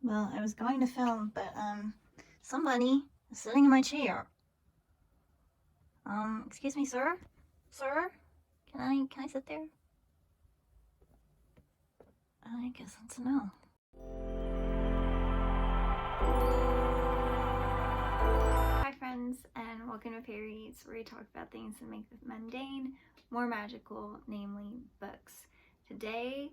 Well, I was going to film, but, somebody is sitting in my chair. Excuse me, sir? Sir? Can I sit there? I guess that's a no. Hi friends, and welcome to faerireads, where we talk about things that make the mundane more magical, namely books. Today,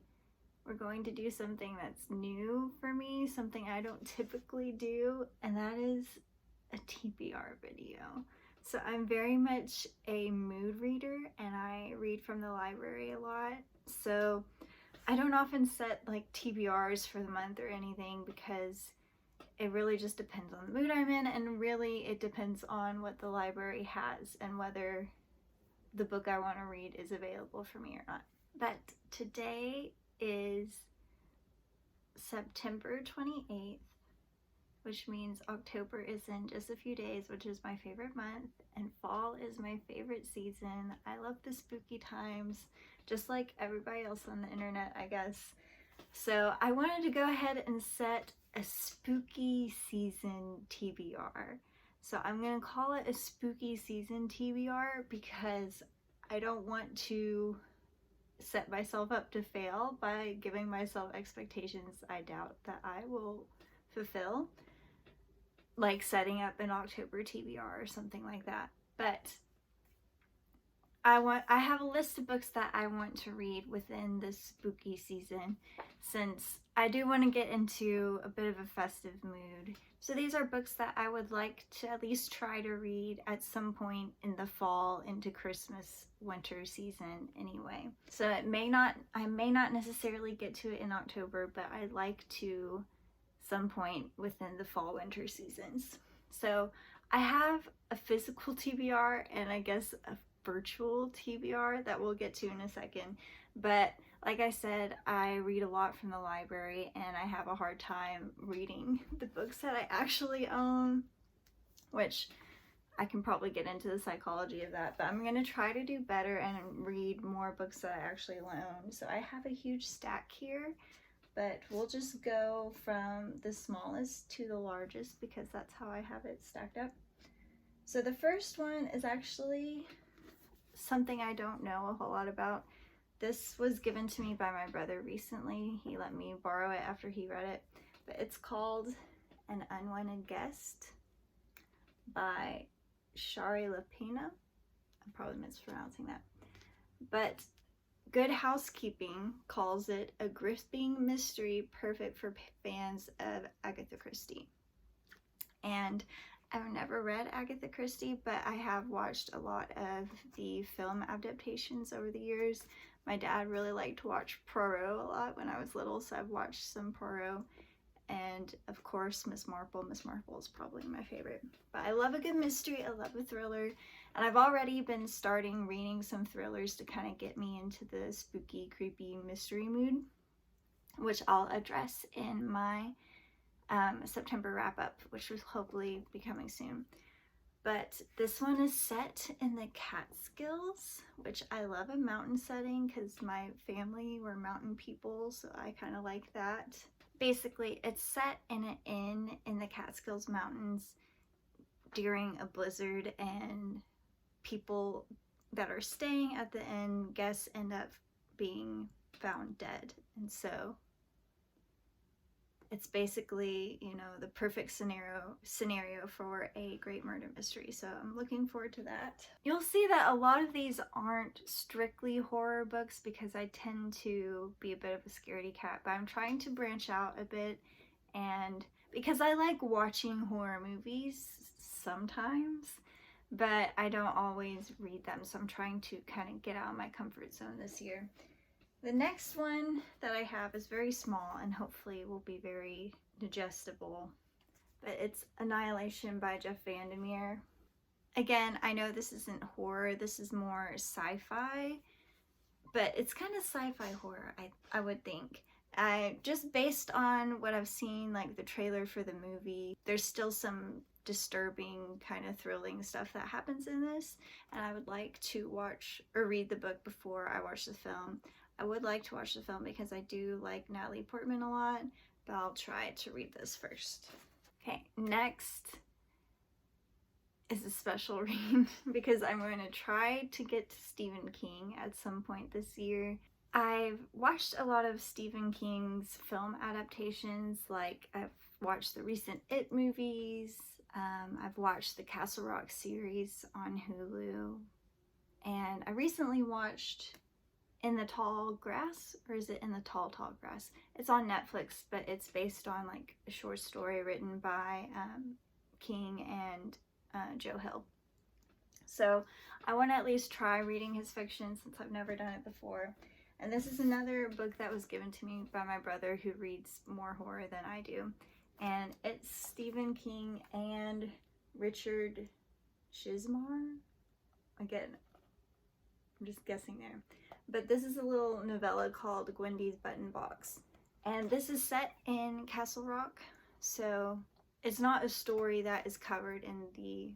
we're going to do something that's new for me, something I don't typically do, and that is a TBR video. So I'm very much a mood reader, and I read from the library a lot. So I don't often set like TBRs for the month or anything because it really just depends on the mood I'm in, and really it depends on what the library has and whether the book I want to read is available for me or not. But today is September 28th, which means October is in just a few days, which is my favorite month, and fall is my favorite season. I love the spooky times, just like everybody else on the internet, I guess. So I wanted to go ahead and set a spooky season TBR. So I'm gonna call it a spooky season TBR because I don't want to set myself up to fail by giving myself expectations I doubt that I will fulfill, like setting up an October TBR or something like that. But I have a list of books that I want to read within this spooky season, since I do want to get into a bit of a festive mood. So these are books that I would like to at least try to read at some point in the fall into Christmas winter season anyway. So I may not necessarily get to it in October, but I'd like to some point within the fall winter seasons. So I have a physical TBR and I guess a virtual TBR that we'll get to in a second. But like I said, I read a lot from the library and I have a hard time reading the books that I actually own, which I can probably get into the psychology of that, but I'm going to try to do better and read more books that I actually own. So I have a huge stack here, but we'll just go from the smallest to the largest because that's how I have it stacked up. So the first one is actually something I don't know a whole lot about. This was given to me by my brother recently. He let me borrow it after he read it, but it's called An Unwanted Guest by Shari Lapena. I'm probably mispronouncing that, but Good Housekeeping calls it a gripping mystery perfect for fans of Agatha Christie. And I've never read Agatha Christie, but I have watched a lot of the film adaptations over the years. My dad really liked to watch Poirot a lot when I was little, so I've watched some Poirot. And of course, Miss Marple. Miss Marple is probably my favorite. But I love a good mystery, I love a thriller, and I've already been starting reading some thrillers to kind of get me into the spooky, creepy mystery mood, which I'll address in my September wrap-up, which will hopefully be coming soon. But this one is set in the Catskills, which I love a mountain setting because my family were mountain people, so I kind of like that. Basically, it's set in an inn in the Catskills Mountains during a blizzard, and people that are staying at the inn, guests, end up being found dead. And so it's basically, you know, the perfect scenario for a great murder mystery. So I'm looking forward to that. You'll see that a lot of these aren't strictly horror books because I tend to be a bit of a scaredy cat, but I'm trying to branch out a bit, and because I like watching horror movies sometimes, but I don't always read them, so I'm trying to kind of get out of my comfort zone this year. The next one that I have is very small and hopefully will be very digestible, but it's Annihilation by Jeff Vandermeer. Again, I know this isn't horror, this is more sci-fi, but it's kind of sci-fi horror, I would think. Just based on what I've seen, like the trailer for the movie, there's still some disturbing kind of thrilling stuff that happens in this, and I would like to watch or read the book before I watch the film. I would like to watch the film because I do like Natalie Portman a lot, but I'll try to read this first. Okay, next is a special read because I'm going to try to get to Stephen King at some point this year. I've watched a lot of Stephen King's film adaptations, like I've watched the recent It movies, I've watched the Castle Rock series on Hulu, and I recently watched In the Tall Grass, or is it In the Tall Tall Grass? It's on Netflix, but it's based on like a short story written by King and Joe Hill. So I want to at least try reading his fiction since I've never done it before. And this is another book that was given to me by my brother who reads more horror than I do. And it's Stephen King and Richard Chizmar. Again, I'm just guessing there. But this is a little novella called Gwendy's Button Box. And this is set in Castle Rock. So it's not a story that is covered in the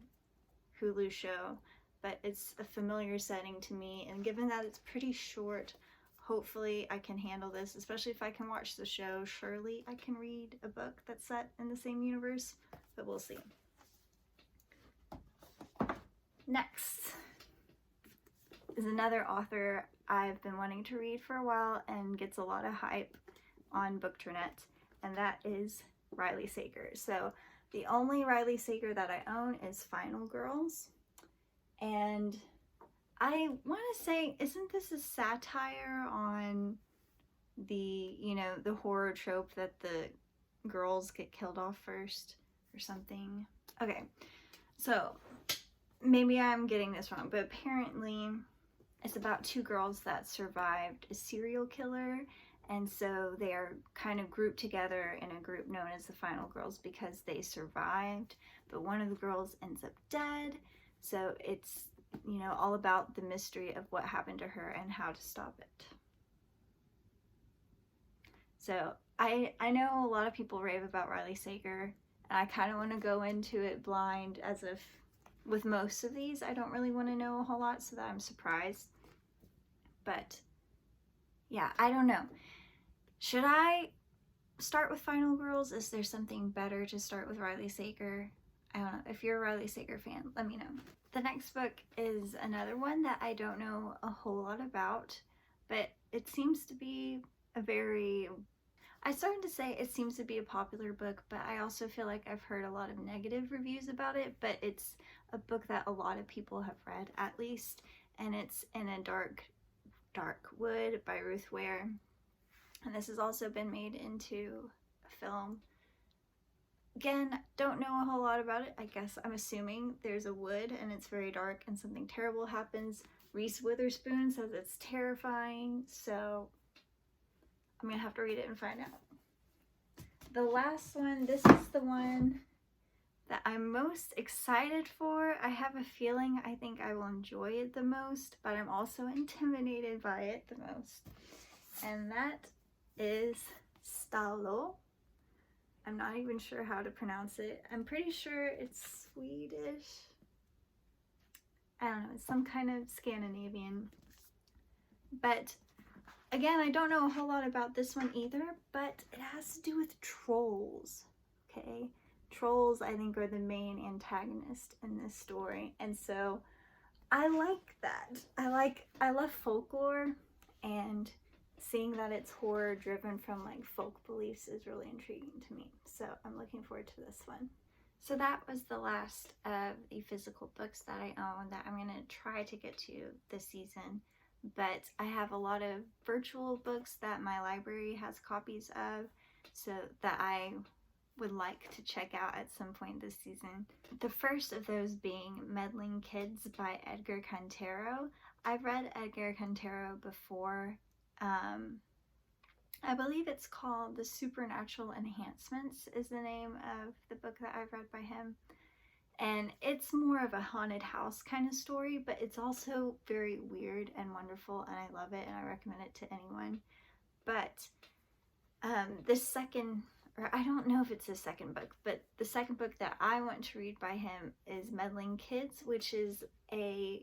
Hulu show, but it's a familiar setting to me. And given that it's pretty short, hopefully I can handle this, especially if I can watch the show. Surely I can read a book that's set in the same universe, but we'll see. Next is another author I've been wanting to read for a while and gets a lot of hype on Bookturnet, and that is Riley Sager. So the only Riley Sager that I own is Final Girls, and I want to say, isn't this a satire on the, you know, the horror trope that the girls get killed off first or something? Okay, so maybe I'm getting this wrong, but apparently it's about two girls that survived a serial killer, and so they are kind of grouped together in a group known as the Final Girls because they survived, but one of the girls ends up dead. So it's, you know, all about the mystery of what happened to her and how to stop it. So I know a lot of people rave about Riley Sager, and I kind of want to go into it blind, as if with most of these I don't really want to know a whole lot so that I'm surprised. But yeah, I don't know. Should I start with Final Girls? Is there something better to start with Riley Sager? I don't know. If you're a Riley Sager fan, let me know. The next book is another one that I don't know a whole lot about, but it seems to be a very... I started to say it seems to be a popular book, but I also feel like I've heard a lot of negative reviews about it, but it's a book that a lot of people have read, at least, and it's In a Dark Wood by Ruth Ware. And this has also been made into a film. Again, don't know a whole lot about it. I guess I'm assuming there's a wood and it's very dark and something terrible happens. Reese Witherspoon says it's terrifying, so I'm gonna have to read it and find out. The last one, this is the one that I'm most excited for. I have a feeling I think I will enjoy it the most, but I'm also intimidated by it the most. And that is Stallo. I'm not even sure how to pronounce it. I'm pretty sure it's Swedish. I don't know, it's some kind of Scandinavian. But again, I don't know a whole lot about this one either, but it has to do with trolls, okay? Trolls, I think, are the main antagonist in this story, and so I like that. I love folklore, and seeing that it's horror driven from like folk beliefs is really intriguing to me, so I'm looking forward to this one. So that was the last of the physical books that I own that I'm going to try to get to this season, but I have a lot of virtual books that my library has copies of, so that I would like to check out at some point this season. The first of those being Meddling Kids by Edgar Cantero. I've read Edgar Cantero before. I believe it's called The Supernatural Enhancements is the name of the book that I've read by him. And it's more of a haunted house kind of story, but it's also very weird and wonderful, and I love it, and I recommend it to anyone. But the second, or I don't know if it's the second book, but the second book that I want to read by him is Meddling Kids, which is a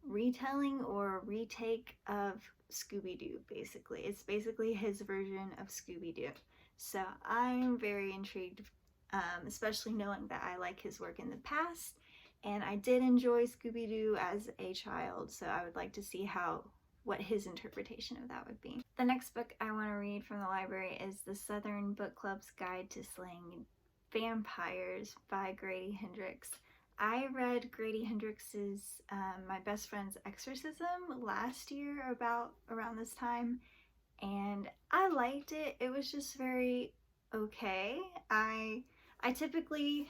retelling or retake of Scooby-Doo, basically. It's basically his version of Scooby-Doo. So I'm very intrigued, especially knowing that I like his work in the past, and I did enjoy Scooby-Doo as a child, so I would like to see what his interpretation of that would be. The next book I want to read from the library is The Southern Book Club's Guide to Slaying Vampires by Grady Hendrix. I read Grady Hendrix's My Best Friend's Exorcism last year around this time, and I liked it. It was just very okay. I typically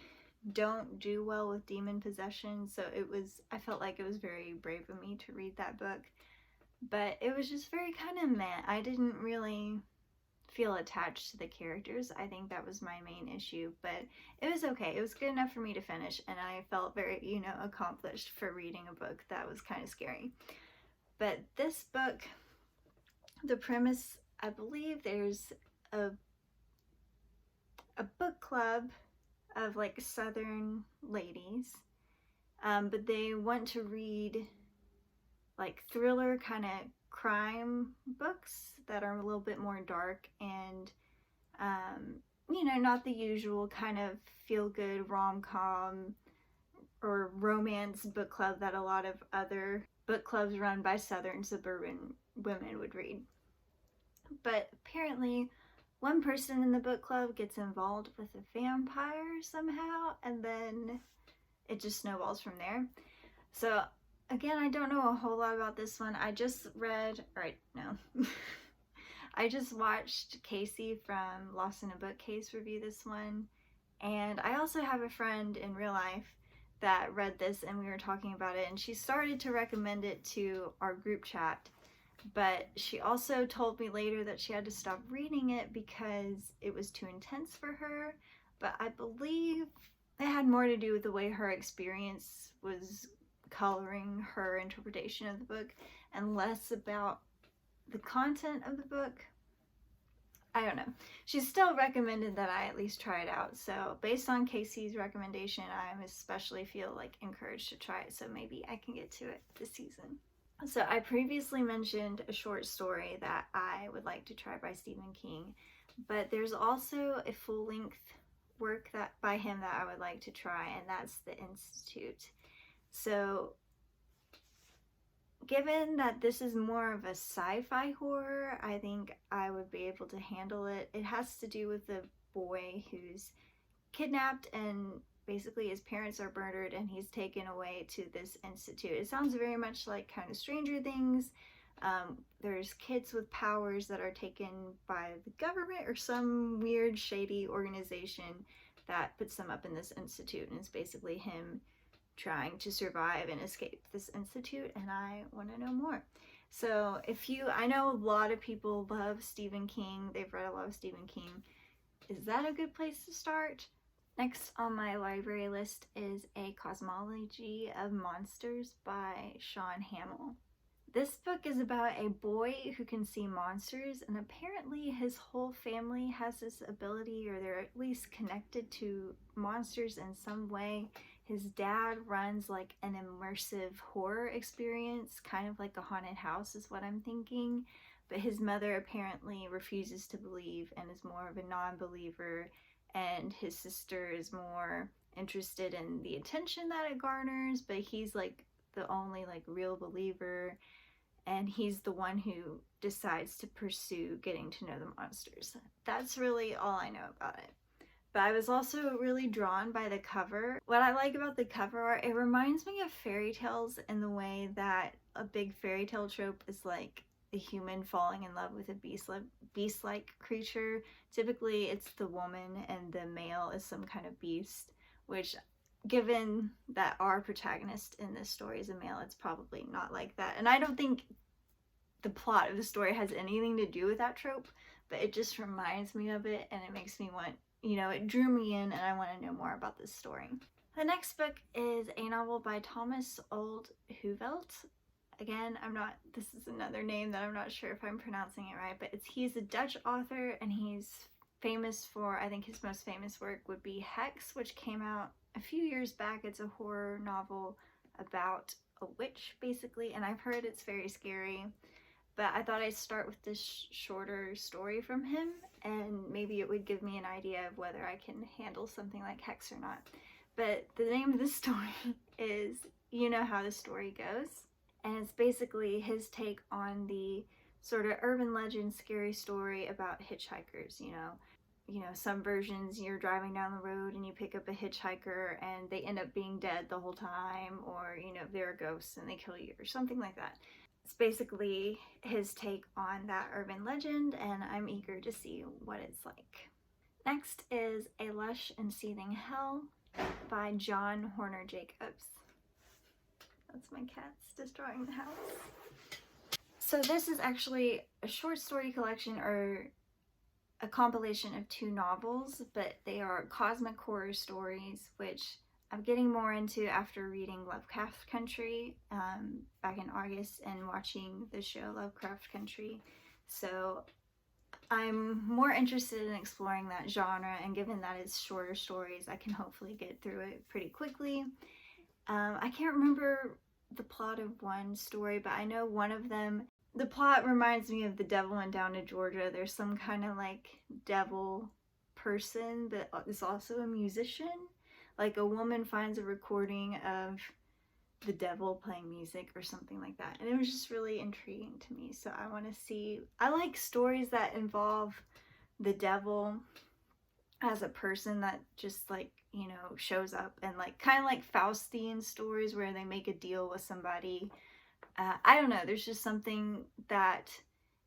don't do well with demon possession, so I felt like it was very brave of me to read that book, but it was just very kind of meh. I didn't really feel attached to the characters. I think that was my main issue, but it was okay. It was good enough for me to finish, and I felt very, accomplished for reading a book that was kind of scary. But this book, the premise, I believe there's a book club of like Southern ladies, but they want to read like thriller kind of crime books that are a little bit more dark and not the usual kind of feel-good rom-com or romance book club that a lot of other book clubs run by Southern suburban women would read. But apparently one person in the book club gets involved with a vampire somehow, and then it just snowballs from there. So again, I don't know a whole lot about this one. I just I just watched Casey from lostinabooKCase review this one, and I also have a friend in real life that read this, and we were talking about it, and she started to recommend it to our group chat, but she also told me later that she had to stop reading it because it was too intense for her. But I believe it had more to do with the way her experience was coloring her interpretation of the book and less about the content of the book. I don't know. She still recommended that I at least try it out. So based on Casey's recommendation, I especially feel like encouraged to try it. So maybe I can get to it this season. So I previously mentioned a short story that I would like to try by Stephen King, but there's also a full-length work by him that I would like to try, and that's The Institute. So given that this is more of a sci-fi horror, I think I would be able to handle it. It has to do with a boy who's kidnapped and basically his parents are murdered and he's taken away to this institute. It sounds very much like kind of Stranger Things. There's kids with powers that are taken by the government or some weird shady organization that puts them up in this institute, and it's basically him trying to survive and escape this institute, and I want to know more. So I know a lot of people love Stephen King. They've read a lot of Stephen King. Is that a good place to start? Next on my library list is A Cosmology of Monsters by Shaun Hamill. This book is about a boy who can see monsters, and apparently his whole family has this ability, or they're at least connected to monsters in some way. His dad runs like an immersive horror experience, kind of like a haunted house is what I'm thinking, but his mother apparently refuses to believe and is more of a non-believer, and his sister is more interested in the attention that it garners, but he's like the only like real believer, and he's the one who decides to pursue getting to know the monsters. That's really all I know about it. But I was also really drawn by the cover. What I like about the cover art, it reminds me of fairy tales in the way that a big fairy tale trope is like a human falling in love with a beast-like creature. Typically it's the woman and the male is some kind of beast, which given that our protagonist in this story is a male, it's probably not like that. And I don't think the plot of the story has anything to do with that trope, but it just reminds me of it, and it makes me want, it drew me in, and I want to know more about this story. The next book is a novel by Thomas Olde Heuvelt. Again, this is another name that I'm not sure if I'm pronouncing it right, but he's a Dutch author, and he's famous for, I think his most famous work would be Hex, which came out a few years back. It's a horror novel about a witch basically, and I've heard it's very scary. But I thought I'd start with this shorter story from him, and maybe it would give me an idea of whether I can handle something like Hex or not. But the name of the story is You Know How the Story Goes, and it's basically his take on the sort of urban legend scary story about hitchhikers. Some versions you're driving down the road and you pick up a hitchhiker and they end up being dead the whole time, or they're ghosts and they kill you or something like that. It's basically his take on that urban legend, and I'm eager to see what it's like. Next is A Lush and Seething Hell by John Hornor Jacobs. That's my cats destroying the house. So this is actually a short story collection, or a compilation of 2 novels, but they are cosmic horror stories, which I'm getting more into after reading Lovecraft Country back in August and watching the show Lovecraft Country. So I'm more interested in exploring that genre, and given that it's shorter stories, I can hopefully get through it pretty quickly. I can't remember the plot of one story, but I know one of them, the plot reminds me of The Devil Went Down to Georgia. There's some kind of like devil person that is also a musician. Like a woman finds a recording of the devil playing music or something like that. And it was just really intriguing to me. So I want to see, I like stories that involve the devil as a person that just like, shows up, and like kind of like Faustian stories where they make a deal with somebody. I don't know, there's just something that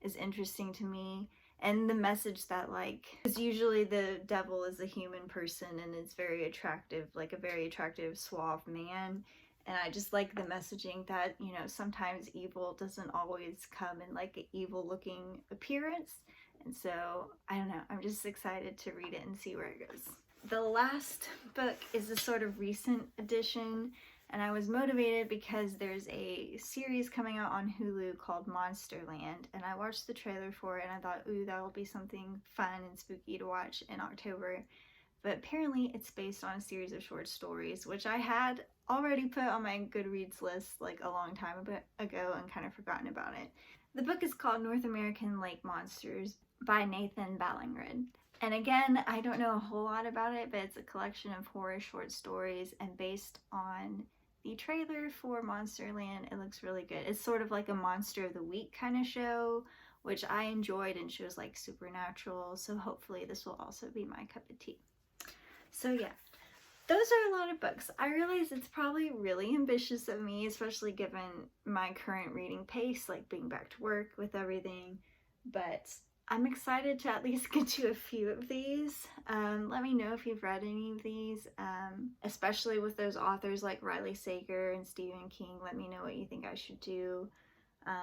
is interesting to me. And the message that, like, because usually the devil is a human person and is very attractive, like a very attractive, suave man. And I just like the messaging that, sometimes evil doesn't always come in like an evil looking appearance. And so, I don't know, I'm just excited to read it and see where it goes. The last book is a sort of recent addition, and I was motivated because there's a series coming out on Hulu called Monsterland, and I watched the trailer for it and I thought, ooh, that'll be something fun and spooky to watch in October. But apparently it's based on a series of short stories, which I had already put on my Goodreads list like a long time ago and kind of forgotten about it. The book is called North American Lake Monsters by Nathan Ballingrud. And again, I don't know a whole lot about it, but it's a collection of horror short stories, and based on the trailer for Monsterland, it looks really good. It's sort of like a Monster of the Week kind of show, which I enjoyed, and shows like supernatural, so hopefully this will also be my cup of tea. So yeah, those are a lot of books. I realize it's probably really ambitious of me, especially given my current reading pace, like being back to work with everything, but I'm excited to at least get to a few of these. Let me know if you've read any of these, especially with those authors like Riley Sager and Stephen King. Let me know what you think I should do.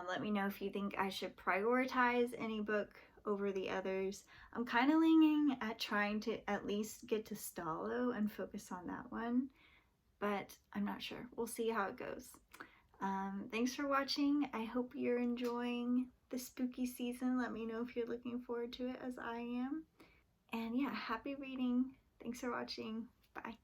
Let me know if you think I should prioritize any book over the others. I'm kind of leaning at trying to at least get to Stallo and focus on that one, but I'm not sure. We'll see how it goes. Thanks for watching. I hope you're enjoying the spooky season. Let me know if you're looking forward to it as I am. And yeah, happy reading. Thanks for watching. Bye.